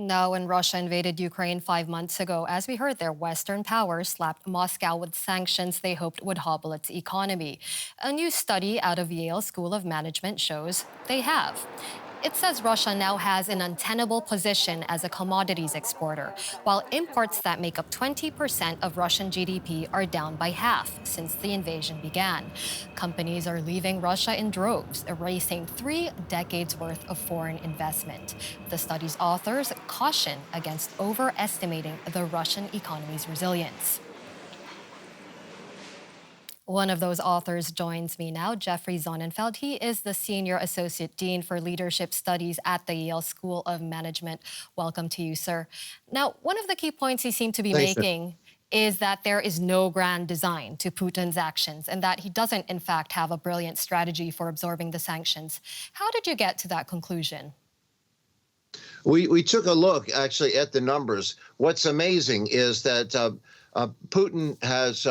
Now, when Russia invaded Ukraine 5 months ago, as we heard there, Western powers slapped Moscow with sanctions they hoped would hobble its economy. A new study out of Yale School of Management shows they have. It says Russia now has an untenable position as a commodities exporter, while imports that make up 20% of Russian GDP are down by half since the invasion began. Companies are leaving Russia in droves, erasing 3 decades worth of foreign investment. The study's authors caution against overestimating the Russian economy's resilience. One of those authors joins me now, Jeffrey Sonnenfeld. He is the Senior Associate Dean for Leadership Studies at the Yale School of Management. Welcome to you, sir. Now, one of the key points he seemed to be Thanks. making is that there is no grand design to Putin's actions and that he doesn't, in fact, have a brilliant strategy for absorbing the sanctions. How did you get to that conclusion? We took a look actually at the numbers. What's amazing is that Putin has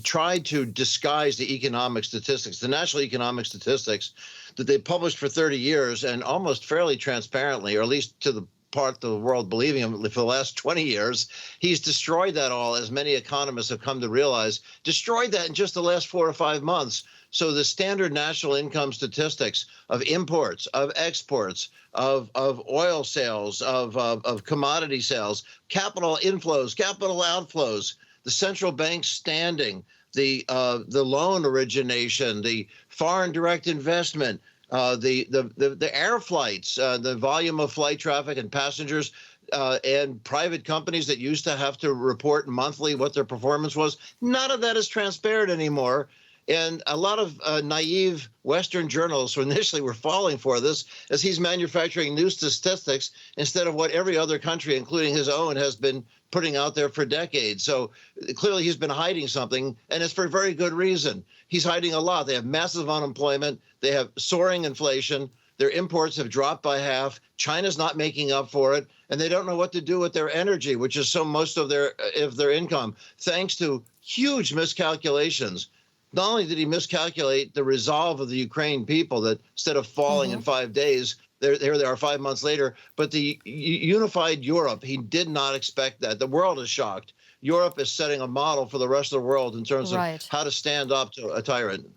tried to disguise the economic statistics, the national economic statistics that they published for 30 years and almost fairly transparently, or at least to the part of the world believing him for the last 20 years. He's destroyed that all, as many economists have come to realize, destroyed that in just the last 4 or 5 months. So the standard national income statistics of imports, of exports, of oil sales, of commodity sales, capital inflows, capital outflows, the central bank standing, the loan origination, the foreign direct investment, the air flights, the volume of flight traffic and passengers, and private companies that used to have to report monthly what their performance was. None of that is transparent anymore. And a lot of naive Western journalists who initially were falling for this, as he's manufacturing new statistics instead of what every other country, including his own, has been putting out there for decades. So clearly he's been hiding something, and it's for very good reason. He's hiding a lot. They have massive unemployment. They have soaring inflation. Their imports have dropped by half. China's not making up for it, and they don't know what to do with their energy, which is so most of their income, thanks to huge miscalculations. Not only did he miscalculate the resolve of the Ukraine people, that instead of falling in 5 days, there they are 5 months later, but the unified Europe, he did not expect that. The world is shocked. Europe is setting a model for the rest of the world in terms of Right. how to stand up to a tyrant.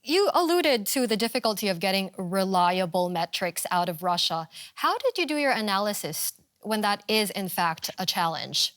You alluded to the difficulty of getting reliable metrics out of Russia. How did you do your analysis when that is, in fact, a challenge?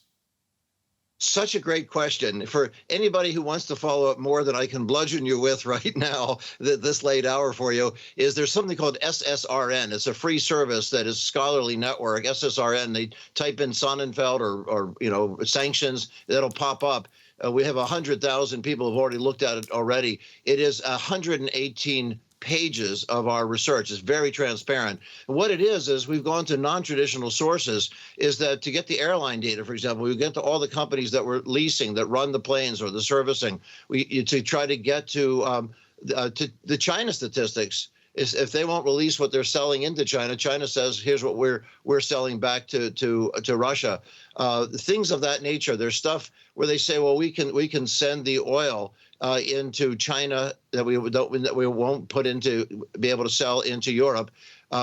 Such a great question. For anybody who wants to follow up more than I can bludgeon you with right now, this late hour for you, is there's something called SSRN. It's a free service that is scholarly network, SSRN. They type in Sonnenfeld or sanctions, that'll pop up. We have 100,000 people who've already looked at it already. It is 118 pages of our research. It's very transparent. And what it is we've gone to non-traditional sources, is that to get the airline data, for example, we get to all the companies that were leasing, that run the planes or the servicing, to try to get to the China statistics. Is if they won't release what they're selling into China, China says, here's what we're selling back to Russia. Things of that nature. There's stuff where they say, well, we can send the oil into China that we won't put into, be able to sell into Europe,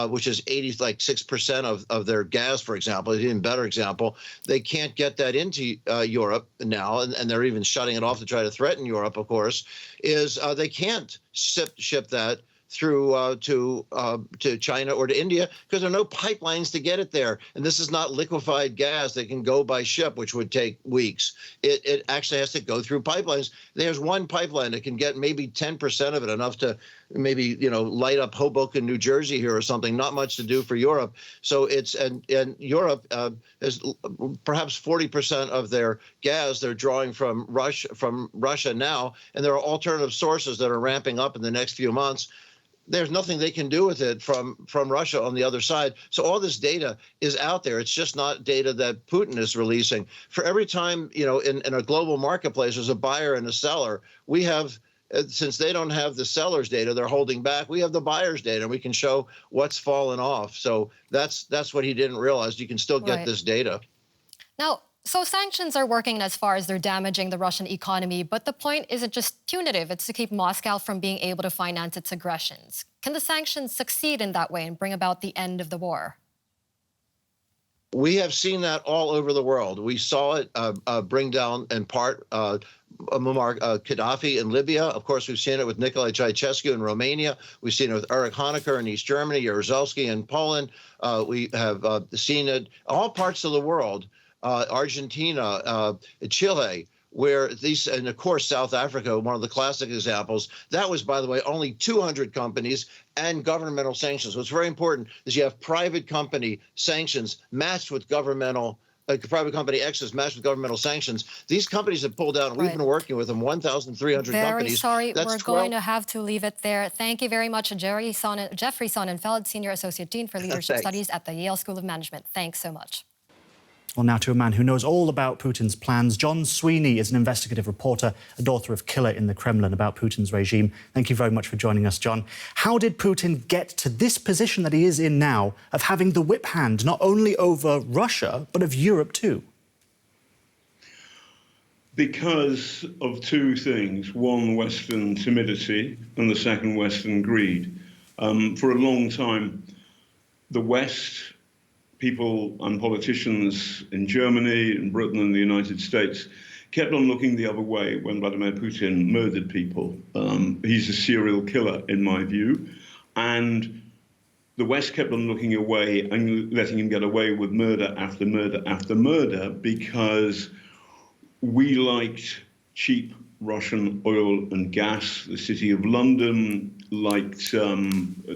which is 86% of their gas, for example. An even better example, they can't get that into Europe now, and they're even shutting it off to try to threaten Europe. Of course, is they can't ship that through to China or to India, because there are no pipelines to get it there. And this is not liquefied gas that can go by ship, which would take weeks. It actually has to go through pipelines. There's one pipeline that can get maybe 10% of it, enough to maybe light up Hoboken, New Jersey here or something. Not much to do for Europe. So it's and Europe is perhaps 40% of their gas they're drawing from Russia now, and there are alternative sources that are ramping up in the next few months. There's nothing they can do with it from Russia on the other side. So all this data is out there. It's just not data that Putin is releasing. For every time, in a global marketplace, there's a buyer and a seller. We have, since they don't have the seller's data, they're holding back. We have the buyer's data, and we can show what's fallen off. So that's what he didn't realize. You can still get Right. this data. Now, so sanctions are working as far as they're damaging the Russian economy, but the point isn't just punitive, it's to keep Moscow from being able to finance its aggressions. Can the sanctions succeed in that way and bring about the end of the war? We have seen that all over the world. We saw it bring down, in part, Muammar Gaddafi in Libya. Of course, we've seen it with Nicolae Ceausescu in Romania. We've seen it with Erich Honecker in East Germany, Jaruzelski in Poland. We have seen it all parts of the world, Argentina, Chile, where these, and of course, South Africa, one of the classic examples. That was, by the way, only 200 companies and governmental sanctions. What's very important is you have private company sanctions matched with governmental private company X's matched with governmental sanctions. These companies have pulled out, and we've been working with them, 1,300 companies. Very sorry, That's we're going to have to leave it there. Thank you very much, Jeffrey Sonnenfeld, Senior Associate Dean for Leadership Studies at the Yale School of Management. Thanks so much. Well, now to a man who knows all about Putin's plans. John Sweeney is an investigative reporter and author of Killer in the Kremlin about Putin's regime. Thank you very much for joining us, John. How did Putin get to this position that he is in now of having the whip hand not only over Russia, but of Europe too? Because of two things. One, Western timidity, and the second, Western greed. For a long time, the West, people and politicians in Germany, in Britain and the United States kept on looking the other way when Vladimir Putin murdered people. He's a serial killer, in my view. And the West kept on looking away and letting him get away with murder after murder after murder because we liked cheap Russian oil and gas. The City of London liked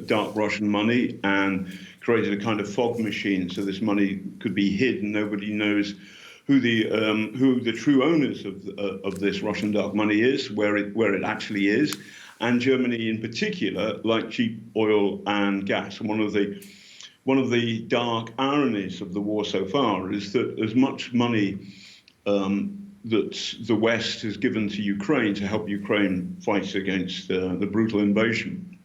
dark Russian money and created a kind of fog machine so this money could be hid and nobody knows who the true owners of this Russian dark money is, where it actually is. And Germany in particular liked cheap oil and gas. And one of the dark ironies of the war so far is that as much money that the West has given to Ukraine to help Ukraine fight against the brutal invasion,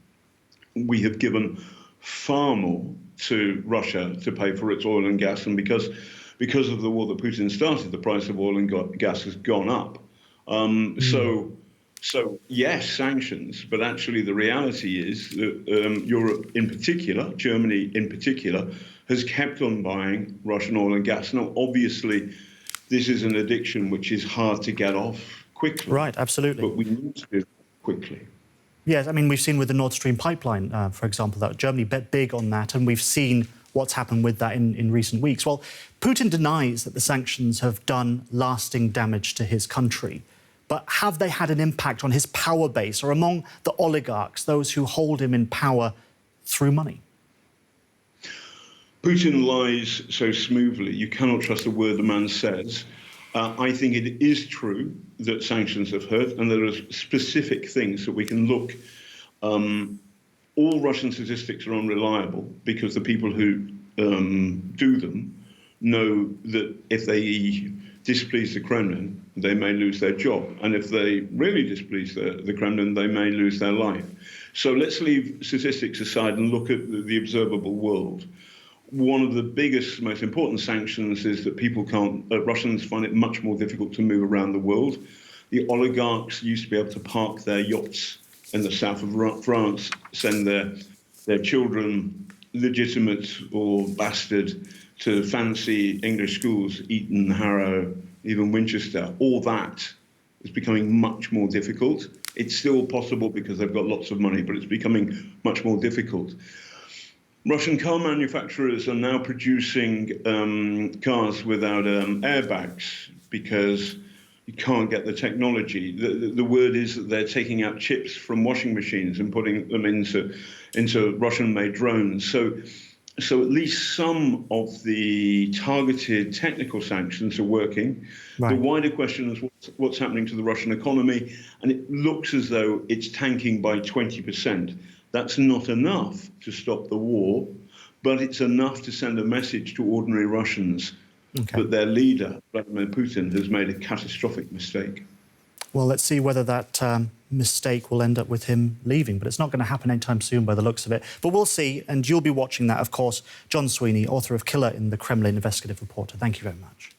we have given far more to Russia to pay for its oil and gas. And because of the war that Putin started, the price of oil and gas has gone up. So yes, sanctions, but actually the reality is that Europe in particular, Germany in particular, has kept on buying Russian oil and gas. Now, obviously, this is an addiction which is hard to get off quickly. Right, absolutely. But we need to do it quickly. Yes, I mean, we've seen with the Nord Stream pipeline, for example, that Germany bet big on that, and we've seen what's happened with that in recent weeks. Well, Putin denies that the sanctions have done lasting damage to his country. But have they had an impact on his power base or among the oligarchs, those who hold him in power through money? Putin lies so smoothly, you cannot trust a word the man says. I think it is true that sanctions have hurt, and there are specific things that we can look. All Russian statistics are unreliable because the people who do them know that if they displease the Kremlin, they may lose their job. And if they really displease the Kremlin, they may lose their life. So let's leave statistics aside and look at the observable world. One of the biggest, most important sanctions is that Russians find it much more difficult to move around the world. The oligarchs used to be able to park their yachts in the south of France, send their children, legitimate or bastard, to fancy English schools, Eton, Harrow, even Winchester. All that is becoming much more difficult. It's still possible because they've got lots of money, but it's becoming much more difficult. Russian car manufacturers are now producing cars without airbags because you can't get the technology. The word is that they're taking out chips from washing machines and putting them into Russian-made drones. So at least some of the targeted technical sanctions are working. Right. The wider question is what's happening to the Russian economy, and it looks as though it's tanking by 20%. That's not enough to stop the war, but it's enough to send a message to ordinary Russians that their leader, Vladimir Putin, has made a catastrophic mistake. Well, let's see whether that mistake will end up with him leaving. But it's not going to happen anytime soon by the looks of it. But we'll see, and you'll be watching that, of course. John Sweeney, author of Killer in the Kremlin, investigative reporter. Thank you very much.